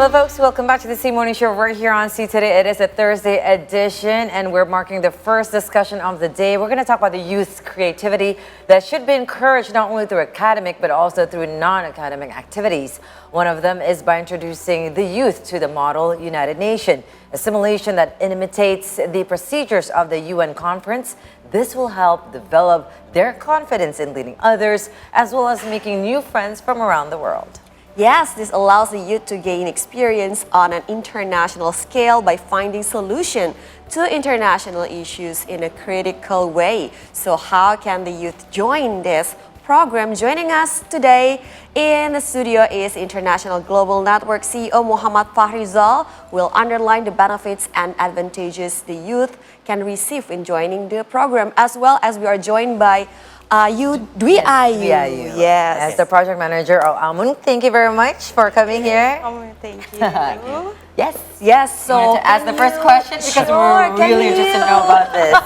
Hello folks, welcome back to the C Morning Show. We're here on C today. It is a Thursday edition and we're marking the first discussion of the day. We're going to talk about the youth's creativity that should be encouraged not only through academic but also through non-academic activities. One of them is by introducing the youth to the Model United Nation, a simulation that imitates the procedures of the UN conference. This will help develop their confidence in leading others as well as making new friends from around the world. Yes, this allows the youth to gain experience on an international scale by finding solutions to international issues in a critical way. So how can the youth join this program? Joining us today in the studio is International Global Network CEO Muhammad Fahrizal, who will underline the benefits and advantages the youth can receive in joining the program, as well as we are joined by Dwi Ayu. Yes. As the project manager of Amun, thank you very much for coming here. Thank you. Yes. So to ask the first question because we're really interested to know about this.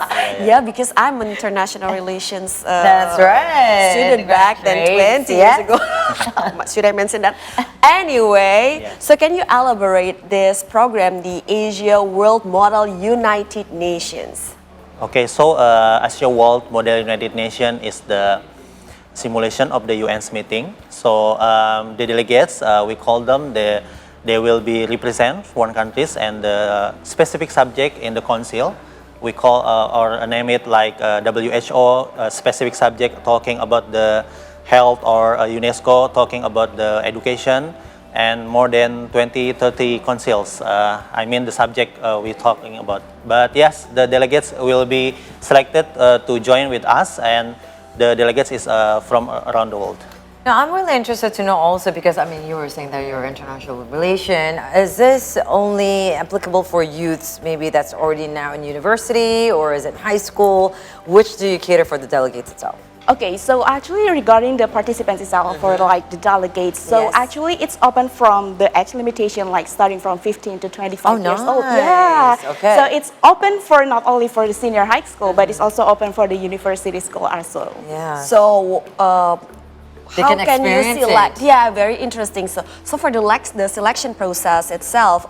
Yeah, because I'm an international relations That's right. student back then 20 years ago. Should I mention that? Anyway, so can you elaborate this program, the Asia World Model United Nations? Okay, so Asia World Model United Nations is the simulation of the UN's meeting. So the delegates, we call them, they will be represent foreign countries and the specific subject in the council. We call or name it like WHO, specific subject talking about the health, or UNESCO talking about the education, and more than 20-30 councils. I mean the subject we're talking about. But yes, the delegates will be selected to join with us, and the delegates is from around the world. Now, I'm really interested to know also because, I mean, you were saying that you're international relation. Is this only applicable for youths, maybe that's already now in university, or is it high school? Which do you cater for the delegates itself? Okay, so actually regarding the participants itself for like the delegates, so actually it's open from the age limitation, like starting from 15 to 25 years old. Yeah. Okay. So it's open for not only for the senior high school, but it's also open for the university school also. Yeah. So They how can can you experience select? it. Yeah, very interesting. So for the selection process itself,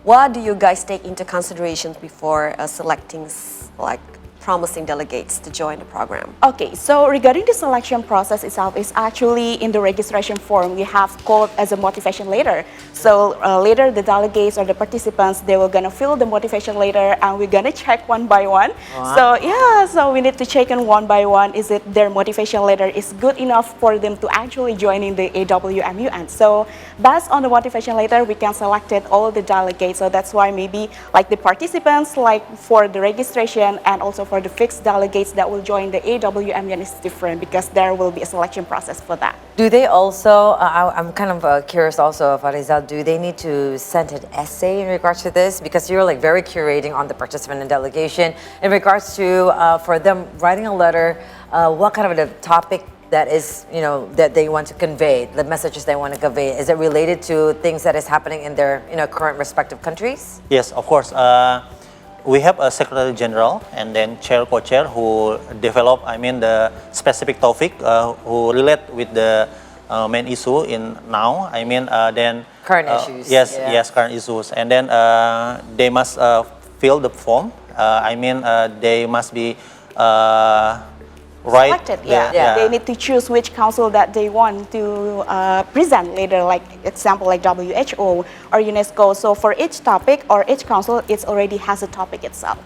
what do you guys take into consideration before selecting like promising delegates to join the program? Okay, so regarding the selection process itself, is actually in the registration form we have called as a motivation letter. So later the delegates or the participants, they will gonna fill the motivation letter and we're gonna check one by one. Wow. So yeah, so we need to check in one by one, is it their motivation letter is good enough for them to actually join in the AWMUN. So based on the motivation letter, we can select all the delegates. So that's why maybe like the participants, like for the registration and also for the fixed delegates that will join the AWMUN is different because there will be a selection process for that. Do they also, I'm kind of curious also, Fahrizal, do they need to send an essay in regards to this? Because you're like very curating on the participant and delegation. In regards to, for them writing a letter, what kind of a topic that is, you know, that they want to convey, the messages they want to convey, is it related to things that is happening in their, you know, current respective countries? Yes, of course. We have a Secretary General and then Chair, Co-Chair who develop, I mean, the specific topic who relate with the main issue in now. I mean, then Current issues. Yes, current issues, and then they must fill the form. I mean, they must be Selected, They need to choose which council that they want to present later, like example like WHO or UNESCO. So for each topic or each council, it already has a topic itself.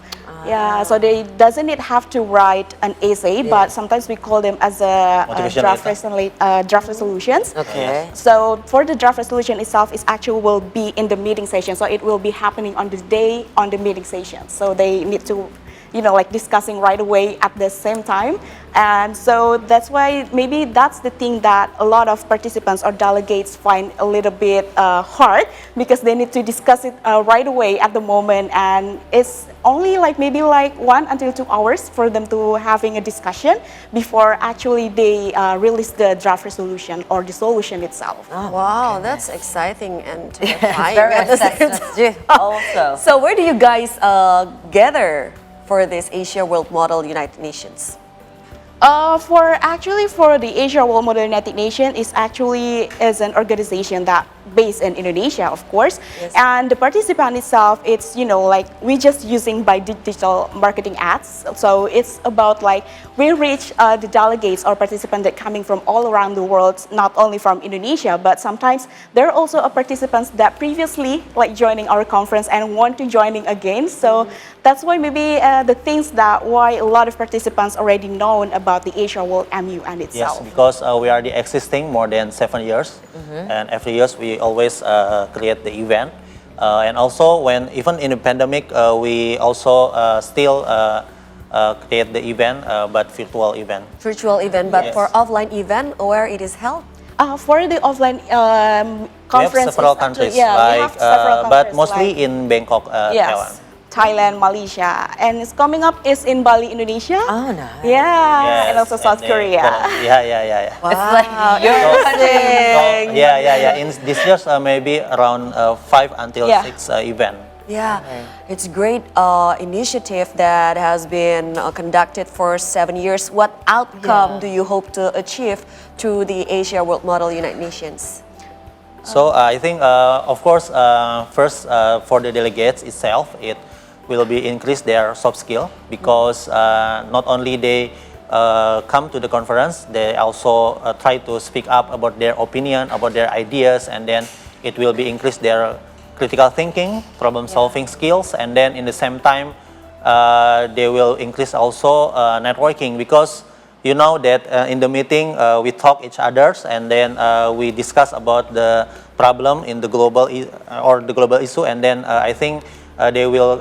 Yeah, so they doesn't have to write an essay, but sometimes we call them as a draft resolutions. Okay. So for the draft resolution itself, it actually will be in the meeting session. So it will be happening on the day on the meeting session. So they need to, you know, like discussing right away at the same time. And so that's why maybe that's the thing that a lot of participants or delegates find a little bit hard, because they need to discuss it right away at the moment, and it's only like maybe like 1 until 2 hours for them to having a discussion before actually they release the draft resolution or the solution itself. Oh, wow, that's exciting and terrifying. Very exciting also. So where do you guys gather for this Asia World Model United Nations? For the Asia World Model United Nations is actually as an organization that based in Indonesia, of course. Yes. And the participant itself, it's, like we just using by digital marketing ads. So it's about like we reach the delegates or participants that coming from all around the world, not only from Indonesia, but sometimes there are also participants that previously like joining our conference and want to joining again. So that's why maybe the things that why a lot of participants already known about the Asia World MUN itself. Yes, because we are existing more than 7 years, and every year we always create the event. And also, when even in the pandemic, we also still create the event, but virtual event. Virtual event, but Yes. for offline event, where it is held? For the offline conference, We have several it's actually- countries, yeah, we like, have several but countries, mostly like- in Bangkok, Taiwan. Yes, Thailand, Malaysia, and it's coming up is in Bali, Indonesia. Oh, nice. Yeah, and Yes, also South then Korea. Yeah. It's like your Interesting. Yeah. In this years, maybe around 5 until Yeah. 6 event. Yeah, it's great initiative that has been conducted for 7 years. What outcome do you hope to achieve through the Asia World Model United Nations? So I think, of course, first for the delegates itself, it will be increase their soft skill, because not only they come to the conference, they also try to speak up about their opinion, about their ideas, and then it will be increase their critical thinking, problem solving skills, and then in the same time they will increase also networking, because you know that in the meeting we talk each others, and then we discuss about the problem in the global or the global issue, and then I think they will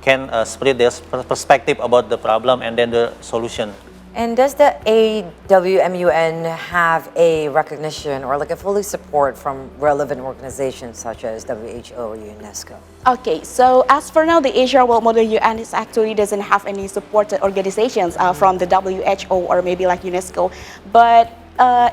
can spread their perspective about the problem and then the solution. And does the AWMUN have a recognition or like a fully support from relevant organizations such as WHO or UNESCO? Okay, so as for now, the Asia World Model UN is actually doesn't have any supported organizations from the WHO or maybe like UNESCO, but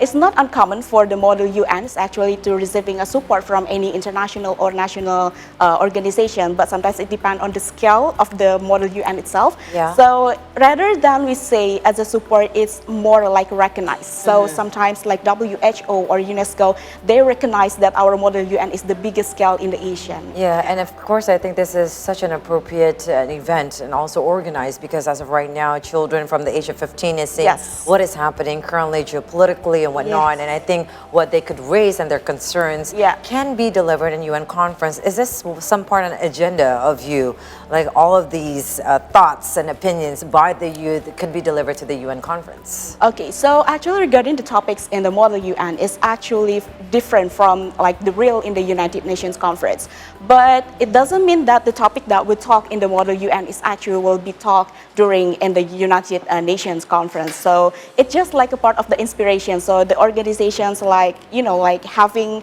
it's not uncommon for the Model UNs actually to receiving a support from any international or national organization, but sometimes it depends on the scale of the Model UN itself. Yeah. So rather than we say as a support, it's more like recognized. So sometimes like WHO or UNESCO, they recognize that our Model UN is the biggest scale in the Asian. Yeah, and of course, I think this is such an appropriate event and also organized because as of right now, children from the age of 15 is seeing Yes. what is happening currently geopolitically and whatnot. Yes. And I think what they could raise and their concerns can be delivered in UN conference. Is this some part of an agenda of you? Like all of these thoughts and opinions by the youth could be delivered to the UN conference? Okay, so actually regarding the topics in the Model UN is actually different from like the real in the United Nations conference. But it doesn't mean that the topic that we talk in the Model UN is actually will be talked during in the United Nations conference. So it's just like a part of the inspiration. So the organizations like, like having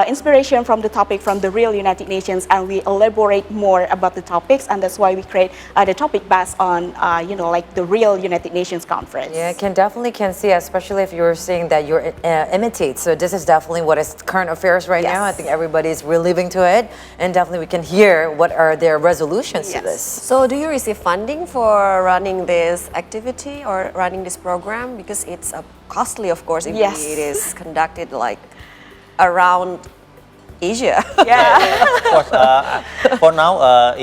inspiration from the topic from the real United Nations, and we elaborate more about the topics, and that's why we create the topic based on, like the real United Nations conference. Yeah, definitely can see, especially if you're saying that you're imitate. So this is definitely what is current affairs right now. I think everybody's reliving to it, and definitely we can hear what are their resolutions to this. So do you receive funding for running this activity or running this program? Because it's costly, of course, if it is conducted like around Asia. Yeah. Of course, for now,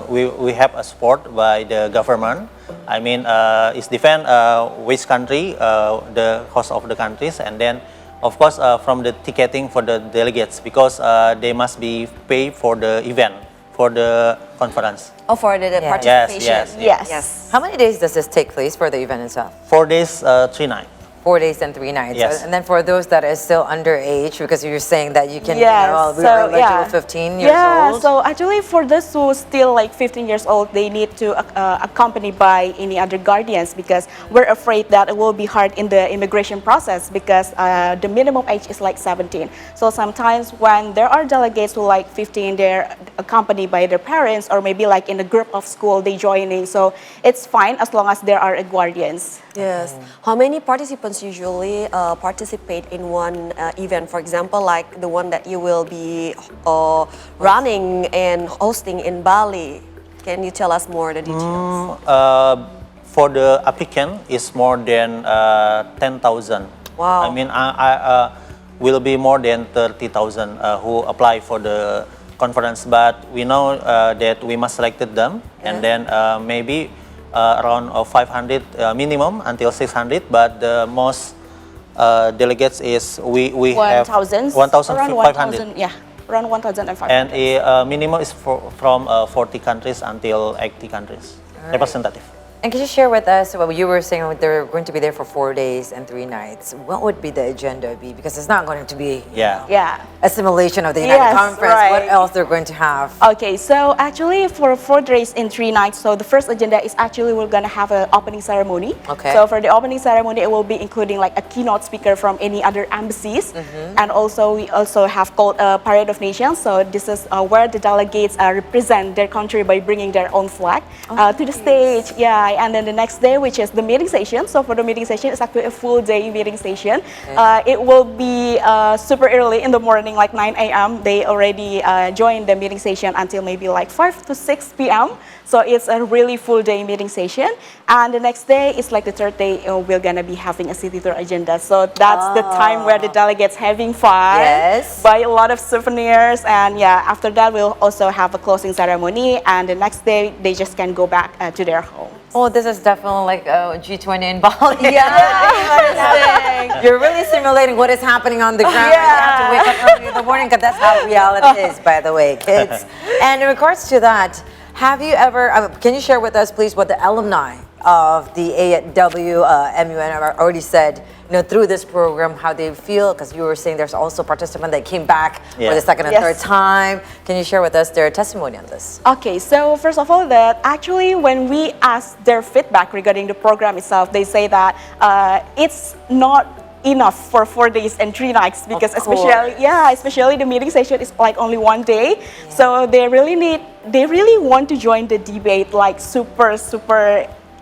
we have a support by the government. I mean, it depends which country, the cost of the countries, and then, of course, from the ticketing for the delegates, because they must be paid for the event, for the conference. Oh, for the participation. Yes. How many days does this take place for the event itself? 4 days, 3 nights. 4 days and 3 nights. Yes. And then for those that is still underage, because you're saying that you can, we Yes, are so, eligible 15 years old. So actually for those who still like 15 years old, they need to accompany by any other guardians, because we're afraid that it will be hard in the immigration process, because the minimum age is like 17. So sometimes when there are delegates who like 15, they're accompanied by their parents, or maybe like in a group of school they joining. So it's fine as long as there are guardians. Yes. How many participants usually participate in one event? For example, like the one that you will be running and hosting in Bali. Can you tell us more the details? For the applicant, it's more than 10,000. Wow. I mean, will be more than 30,000 who apply for the conference, but we know that we must selected them, and then maybe around 500 minimum until 600, but the most delegates is we have 1,500. Yeah, around 1,500. And a minimum is from 40 countries until 80 countries representative. And can you share with us what you were saying? They're going to be there for 4 days and 3 nights. What would be the agenda be? Because it's not going to be a simulation of the United Conference. Right. What else they're going to have? Okay, so actually for 4 days and 3 nights, so the first agenda is actually we're gonna have an opening ceremony. Okay. So for the opening ceremony, it will be including like a keynote speaker from any other embassies, and also we also have called a Parade of Nations. So this is where the delegates represent their country by bringing their own flag to the stage. Yeah. And then the next day, which is the meeting session. So for the meeting session, it's actually a full day meeting session. It will be super early in the morning, like 9 a.m. They already joined the meeting session until maybe like 5 to 6 p.m. So it's a really full day meeting session. And the next day is like the third day, we're gonna be having a city tour agenda. So that's the time where the delegates having fun, buy a lot of souvenirs, and after that we'll also have a closing ceremony. And the next day they just can go back to their home. Oh, this is definitely like a G20 in Bali. Yeah. You're really simulating what is happening on the ground. You have to wake up early in the morning because that's how reality is, by the way, kids. And in regards to that, have you ever, can you share with us, please, what the alumni of the AWMUN already said, through this program, how they feel? Because you were saying there's also participants that came back for the second and third time. Can you share with us their testimony on this? Okay, so first of all, that actually when we asked their feedback regarding the program itself, they say that it's not enough for 4 days and 3 nights because especially the meeting session is like only 1 day. So they really want to join the debate like super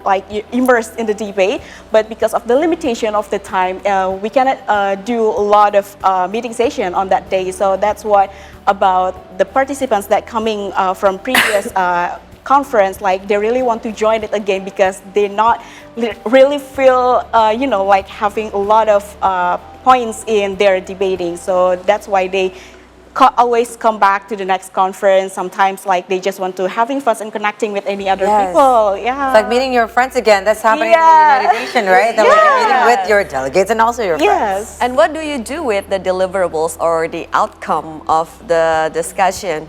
like immersed in the debate, but because of the limitation of the time, we cannot do a lot of meeting session on that day. So that's what about the participants that coming from previous conference, like they really want to join it again because they not really feel, like having a lot of points in their debating. So that's why they always come back to the next conference. Sometimes like they just want to having fun and connecting with any other people. Yeah. It's like meeting your friends again. That's happening in the United Nations, right? That you're meeting with your delegates and also your friends. And what do you do with the deliverables or the outcome of the discussion?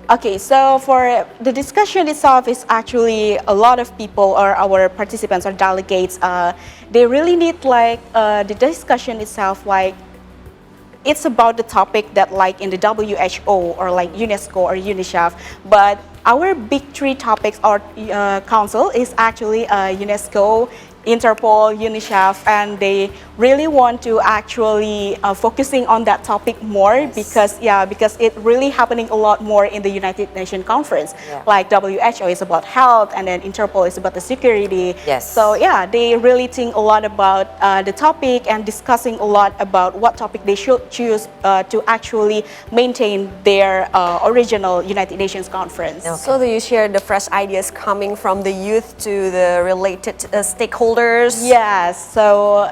Okay, so for the discussion itself is actually a lot of people or our participants or delegates, they really need like the discussion itself, like it's about the topic that like in the WHO or like UNESCO or UNICEF, but our big 3 topics or council is actually UNESCO, Interpol, UNICEF, and they really want to actually focusing on that topic more because it really happening a lot more in the United Nations conference. Like WHO is about health, and then Interpol is about the security. So they really think a lot about the topic and discussing a lot about what topic they should choose to actually maintain their original United Nations conference. So do you share the fresh ideas coming from the youth to the related stakeholders? Yes, so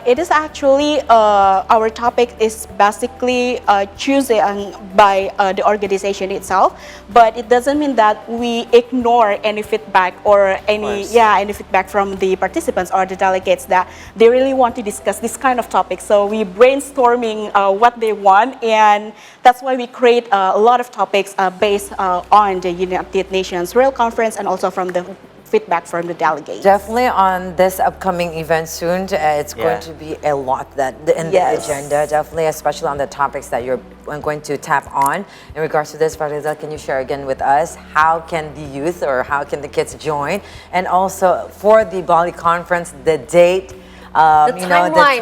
it is actually our topic is basically chosen by the organization itself, but it doesn't mean that we ignore any feedback or any feedback from the participants or the delegates that they really want to discuss this kind of topic. So we brainstorming what they want, and that's why we create a lot of topics based on the United Nations Real Conference and also from the feedback from the delegates. Definitely on this upcoming event soon, it's going to be a lot that in the agenda, definitely, especially on the topics that you're going to tap on. In regards to this, Fahrizal, can you share again with us how can the youth or how can the kids join? And also for the Bali conference, the date, the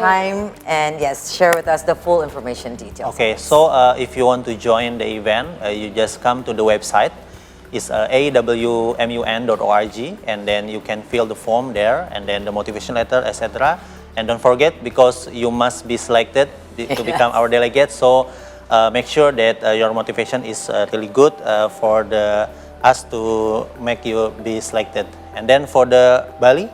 time, and share with us the full information details. Okay, so if you want to join the event, you just come to the website. It's awmun.org, and then you can fill the form there, and then the motivation letter, etc. And don't forget, because you must be selected to become our delegate, so make sure that your motivation is really good for us to make you be selected. And then for the Bali,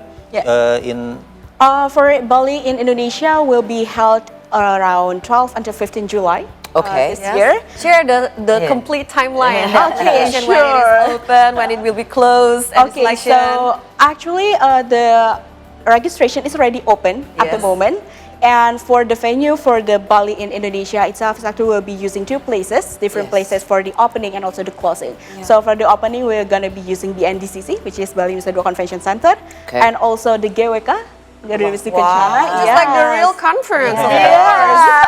for Bali in Indonesia will be held around 12 until 15 July. Okay. This year. Share the Yeah. complete timeline. Yeah. Okay, Sure. when it is open, when it will be closed, and Okay, selection. so actually the registration is already open at the Yes. moment. And for the venue for the Bali in Indonesia itself, is actually will be using two places, different Yes. places for the opening and also the closing. So for the opening, we're going to be using the NDCC, which is Bali Nusa Dua Convention Center, Okay. and also the GWK, Garuda Wisnu Wow. Kencana. Just like the real conference. of Yes.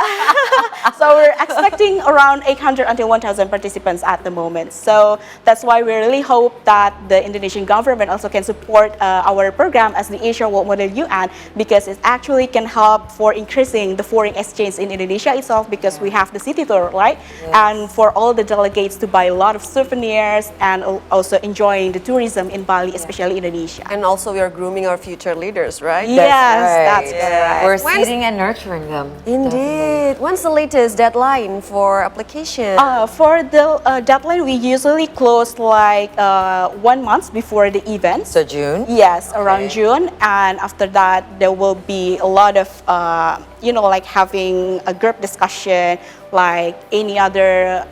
So we're expecting around 800 until 1,000 participants at the moment. So that's why we really hope that the Indonesian government also can support our program as the Asia World Model UN, because it actually can help for increasing the foreign exchange in Indonesia itself, because we have the city tour, right? And for all the delegates to buy a lot of souvenirs and also enjoying the tourism in Bali, especially Indonesia. And also we are grooming our future leaders, right? That's correct. We're When's- seeding and nurturing them. Indeed. When's the latest deadline for application? For the deadline, we usually close like 1 month before the event. So June. Yes, around Okay. June, and after that there will be a lot of like having a group discussion, like any other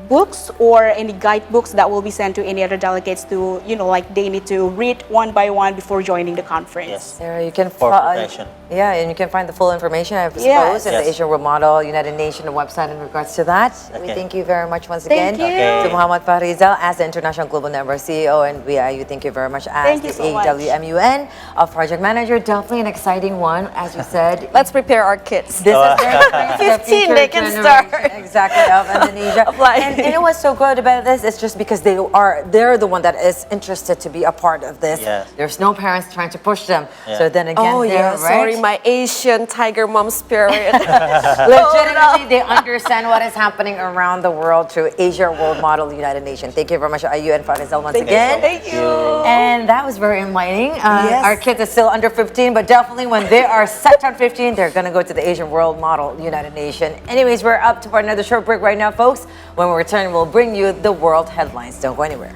books or any guidebooks that will be sent to any other delegates to, like they need to read one by one before joining the conference. Yes. Sarah, you can For preparation. yeah, and you can find the full information, I suppose, Yes. in the Yes. Asian World Model United Nations website in regards to that. We Okay. thank you very much once Thank again you. to Muhammad Fahrizal as the International Global Network CEO, and you thank you very much as Thank you the so much. AWMUN project manager. Definitely an exciting one, as you said. Let's prepare our kids. This is their 15 they can start. exactly of Indonesia. Applying. And what's so good about this is just because they're the one that is interested to be a part of this. Yes. There's no parents trying to push them. Yeah. So then again, Oh they're yeah, sorry, right. my Asian tiger mom spirit. Legitimately, they understand what is happening around the world through Asia World Model United Nations. Thank you very much, Ayu and Fahrizal, once again. Thank you. And that was very enlightening. Yes. Our kids are still under 15, but definitely when they are set on 15, they're going to go to the Asian World Model United Nations. Anyways, we're up to another short break right now, folks. When we return, we'll bring you the world headlines. Don't go anywhere.